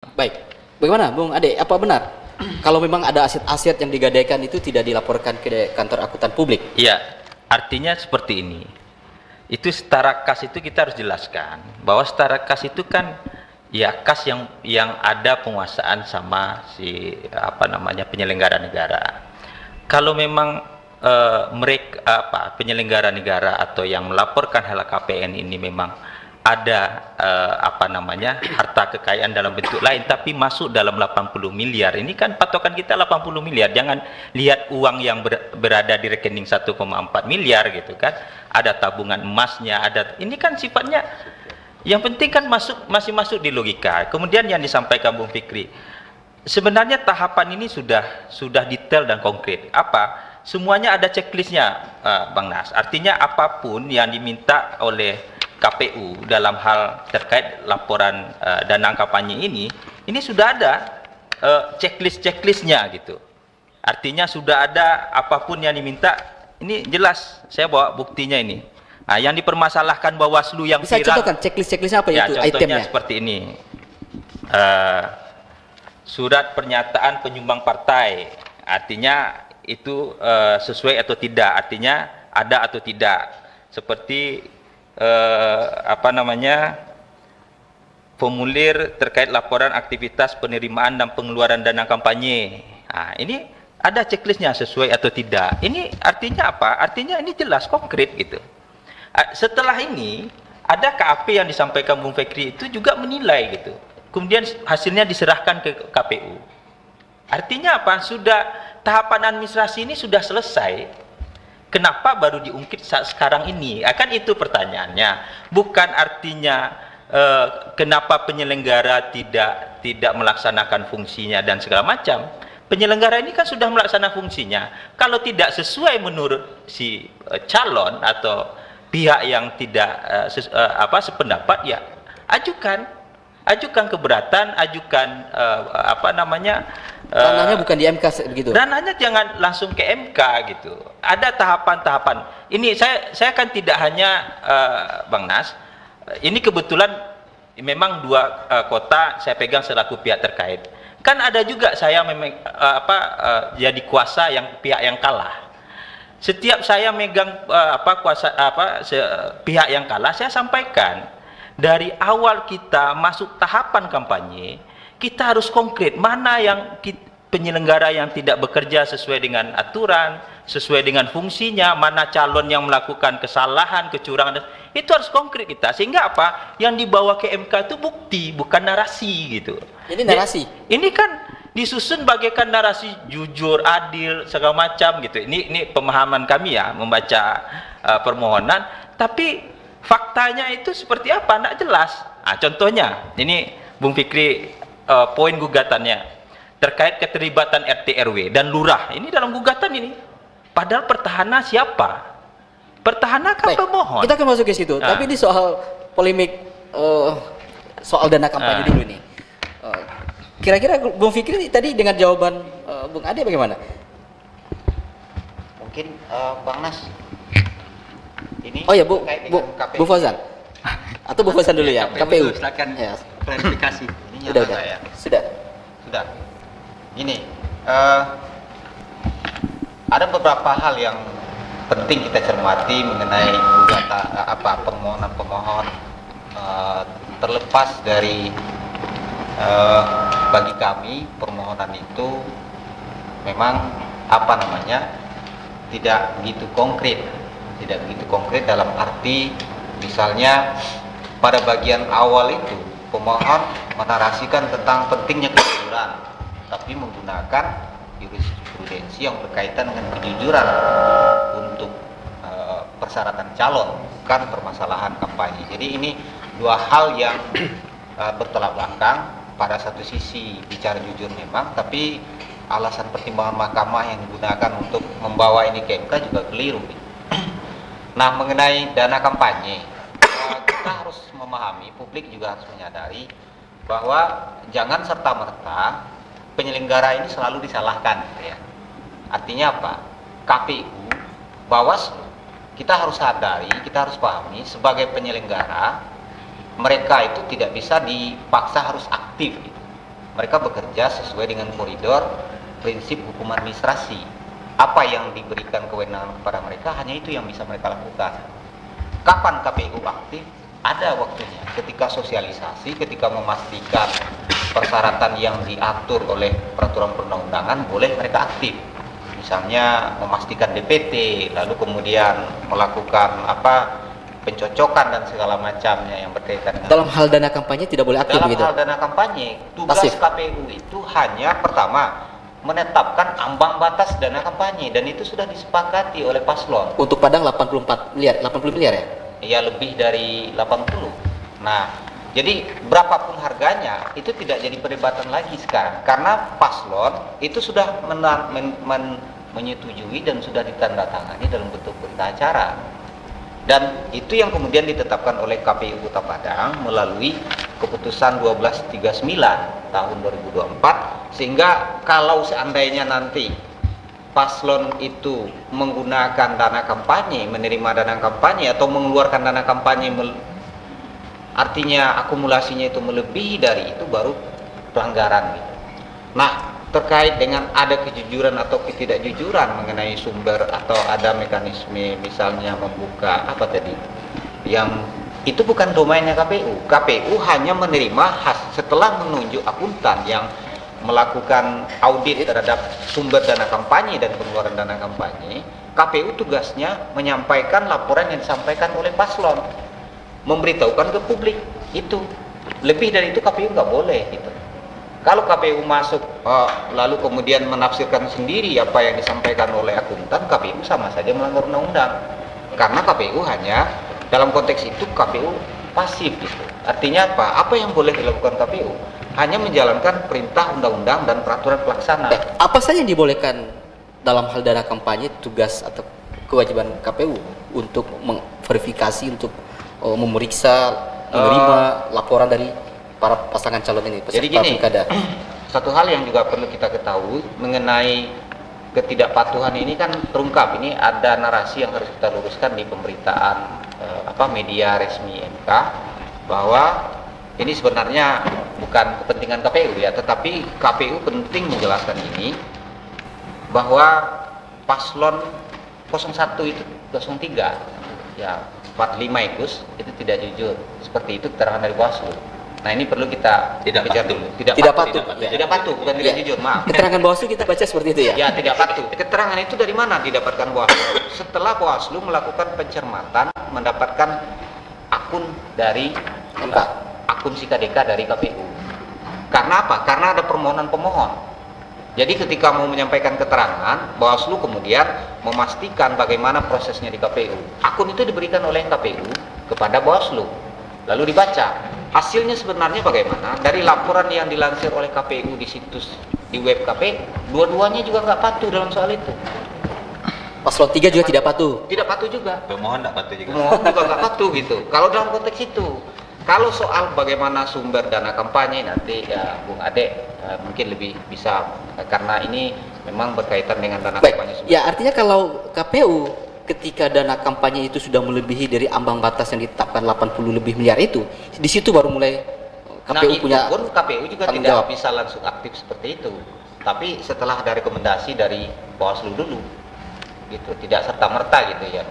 Baik, bagaimana Bung Ade? Apa benar kalau memang ada aset-aset yang digadaikan itu tidak dilaporkan ke kantor akuntan publik? Iya, artinya seperti ini. Itu setara kas itu kita harus jelaskan bahwa setara kas itu kan ya kas yang ada penguasaan sama si penyelenggara negara. Kalau memang mereka penyelenggara negara atau yang melaporkan LHKPN ini memang ada harta kekayaan dalam bentuk lain tapi masuk dalam 80 miliar, ini kan patokan kita 80 miliar, jangan lihat uang yang berada di rekening 1,4 miliar gitu kan, ada tabungan emasnya, ada, ini kan sifatnya yang penting kan masih masuk di logika. Kemudian yang disampaikan Bung Fikri, sebenarnya tahapan ini sudah detail dan konkret. Apa? Semuanya ada checklistnya, Bang Nas. Artinya apapun yang diminta oleh KPU dalam hal terkait laporan dana kampanye ini sudah ada checklistnya gitu. Artinya sudah ada apapun yang diminta, ini jelas. Saya bawa buktinya ini. Nah, yang dipermasalahkan Bawaslu yang bisa viral. contohkan checklistnya apa Ya, itu contohnya itemnya? seperti ini. Surat pernyataan penyumbang partai, artinya itu sesuai atau tidak, artinya ada atau tidak. Seperti formulir terkait laporan aktivitas penerimaan dan pengeluaran dana kampanye. Nah, ini ada checklistnya sesuai atau tidak. Ini artinya apa? Artinya ini jelas konkret gitu. Setelah ini ada KAP yang disampaikan Bung Fikri itu juga menilai gitu. Kemudian hasilnya diserahkan ke KPU. Artinya apa? Sudah tahapan administrasi ini sudah selesai. Kenapa baru diungkit saat sekarang ini? Akan itu pertanyaannya. Bukan artinya kenapa penyelenggara tidak melaksanakan fungsinya dan segala macam. Penyelenggara ini kan sudah melaksanakan fungsinya. Kalau tidak sesuai menurut si calon atau pihak yang tidak sependapat, ya ajukan keberatan, ajukan Ranahnya bukan di MK begitu. ranahnya jangan langsung ke MK gitu. Ada tahapan-tahapan. Ini saya kan tidak hanya Bang Nas. Ini kebetulan memang dua kota saya pegang selaku pihak terkait. Kan ada juga saya memang jadi kuasa yang pihak yang kalah. Setiap saya megang pihak yang kalah, saya sampaikan dari awal kita masuk tahapan kampanye, kita harus konkret mana yang penyelenggara yang tidak bekerja sesuai dengan aturan, sesuai dengan fungsinya, mana calon yang melakukan kesalahan, kecurangan, itu harus konkret kita. Sehingga apa? Yang dibawa ke MK itu bukti, bukan narasi gitu. Ini narasi. Ini kan disusun bagaikan narasi jujur, adil, segala macam gitu. Ini pemahaman kami ya membaca permohonan, tapi faktanya itu seperti apa? Tidak jelas. Nah, contohnya, ini Bung Fikri, poin gugatannya terkait keterlibatan RT RW dan lurah. Ini dalam gugatan ini. Padahal petahana siapa? Petahana kan pemohon. Kita akan masuk ke situ. Tapi ini soal polemik soal dana kampanye dulu nih. Kira-kira Bung Fikri tadi dengan jawaban Bung Ade bagaimana? Mungkin Bang Nas ini Oh ya Bu KPU. Fauzan atau Bu Fauzan dulu ya, KPU. Silakan Ya. klarifikasi. Ini Sudah. saya. Sudah. Ini ada beberapa hal yang penting kita cermati mengenai gugatan permohonan pemohon, terlepas dari bagi kami permohonan itu memang tidak begitu konkret dalam arti misalnya pada bagian awal itu pemohon menarasikan tentang pentingnya kejujuran, tapi menggunakan jurisprudensi yang berkaitan dengan kejujuran untuk persyaratan calon, bukan permasalahan kampanye. Jadi ini dua hal yang bertolak belakang. Pada satu sisi bicara jujur memang, tapi alasan pertimbangan mahkamah yang digunakan untuk membawa ini ke MK juga keliru. Nah, mengenai dana kampanye, kita harus memahami, publik juga harus menyadari bahwa jangan serta-merta penyelenggara ini selalu disalahkan gitu ya. Artinya apa? KPU, Bawaslu, kita harus sadari, kita harus pahami sebagai penyelenggara mereka itu tidak bisa dipaksa harus aktif gitu. mereka bekerja sesuai dengan koridor prinsip hukum administrasi. Apa yang diberikan kewenangan kepada mereka, hanya itu yang bisa mereka lakukan. Kapan KPU aktif? Ada waktunya, ketika sosialisasi, ketika memastikan persyaratan yang diatur oleh peraturan perundang-undangan, boleh mereka aktif. Misalnya memastikan DPT, lalu kemudian melakukan pencocokan dan segala macamnya yang berkaitan dengan Dalam hal dana kampanye tidak boleh aktif dalam begitu. hal dana kampanye. Tugas Pasif. KPU itu hanya pertama menetapkan ambang batas dana kampanye, dan itu sudah disepakati oleh paslon. Untuk Padang 80 miliar ya? Ya, lebih dari 80. Nah, jadi berapapun harganya itu tidak jadi perdebatan lagi sekarang, karena paslon itu sudah menyetujui dan sudah ditandatangani dalam bentuk berita acara. Dan itu yang kemudian ditetapkan oleh KPU Kota Padang melalui keputusan 1239 tahun 2024, sehingga kalau seandainya nanti paslon itu menggunakan dana kampanye, menerima dana kampanye atau mengeluarkan dana kampanye, artinya akumulasinya itu melebihi dari itu, baru pelanggaran gitu. Nah, terkait dengan ada kejujuran atau ketidakjujuran mengenai sumber atau ada mekanisme misalnya membuka yang itu bukan domainnya KPU. KPU hanya menerima setelah menunjuk akuntan yang melakukan audit terhadap sumber dana kampanye dan pengeluaran dana kampanye. KPU tugasnya menyampaikan laporan yang disampaikan oleh paslon, memberitahukan ke publik. Itu lebih dari itu KPU nggak boleh gitu. Kalau KPU masuk lalu kemudian menafsirkan sendiri apa yang disampaikan oleh akuntan, KPU sama saja melanggar undang-undang. Karena KPU hanya dalam konteks itu KPU pasif gitu. Artinya apa? Apa yang boleh dilakukan KPU? Hanya menjalankan perintah undang-undang dan peraturan pelaksana. Apa saja yang dibolehkan dalam hal dana kampanye, tugas atau kewajiban KPU untuk memverifikasi, untuk memeriksa, menerima laporan dari para pasangan calon ini, jadi peserta gini, pilkada? satu hal yang juga perlu kita ketahui mengenai ketidakpatuhan ini kan terungkap. Ini ada narasi yang harus kita luruskan di pemberitaan media resmi MK, bahwa ini sebenarnya bukan kepentingan KPU ya, tetapi KPU penting menjelaskan ini, bahwa paslon 01 itu 03 ya 45 itu tidak jujur. Seperti itu keterangan dari Bawaslu. Nah, ini perlu kita Tidak bicara patuh. dulu. Tidak patuh. Bukan tidak jujur, maaf. Keterangan Bawaslu kita baca seperti itu ya? Ya, tidak patuh. Keterangan itu dari mana didapatkan Bawaslu? Setelah Bawaslu melakukan pencermatan, mendapatkan akun dari MK. akun SIKADK dari KPU. Karena apa? Karena ada permohonan pemohon. Jadi ketika mau menyampaikan keterangan, Bawaslu kemudian memastikan bagaimana prosesnya di KPU. Akun itu diberikan oleh KPU kepada Bawaslu, lalu dibaca. Hasilnya sebenarnya bagaimana? Dari laporan yang dilansir oleh KPU di situs di web KPU, dua-duanya juga nggak patuh dalam soal itu. Paslon 3 juga tidak patuh. Tidak patuh juga. Pemohon tidak patuh juga. Pemohon juga nggak patuh gitu. Kalau dalam konteks itu, kalau soal bagaimana sumber dana kampanye, nanti ya Bung Ade mungkin lebih bisa, karena ini memang berkaitan dengan dana kampanye. Baik, ya artinya kalau KPU ketika dana kampanye itu sudah melebihi dari ambang batas yang ditetapkan 80 lebih miliar itu, di situ baru mulai KPU itu punya pun KPU juga tanggung tidak jawab. bisa langsung aktif seperti itu. Tapi setelah ada rekomendasi dari Bawaslu dulu, gitu, tidak serta merta gitu ya.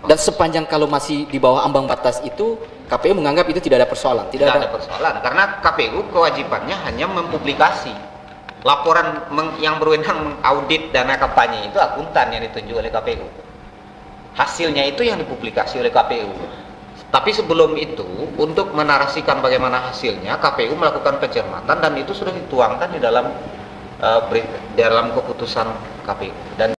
Dan sepanjang kalau masih di bawah ambang batas itu, KPU menganggap itu tidak ada persoalan. Tidak ada persoalan, karena KPU kewajibannya hanya mempublikasi laporan yang berwenang mengaudit dana kampanye itu akuntan yang ditunjuk oleh KPU. Hasilnya itu yang dipublikasi oleh KPU. Tapi sebelum itu, untuk menarasikan bagaimana hasilnya, KPU melakukan pencermatan dan itu sudah dituangkan di dalam keputusan KPU. Dan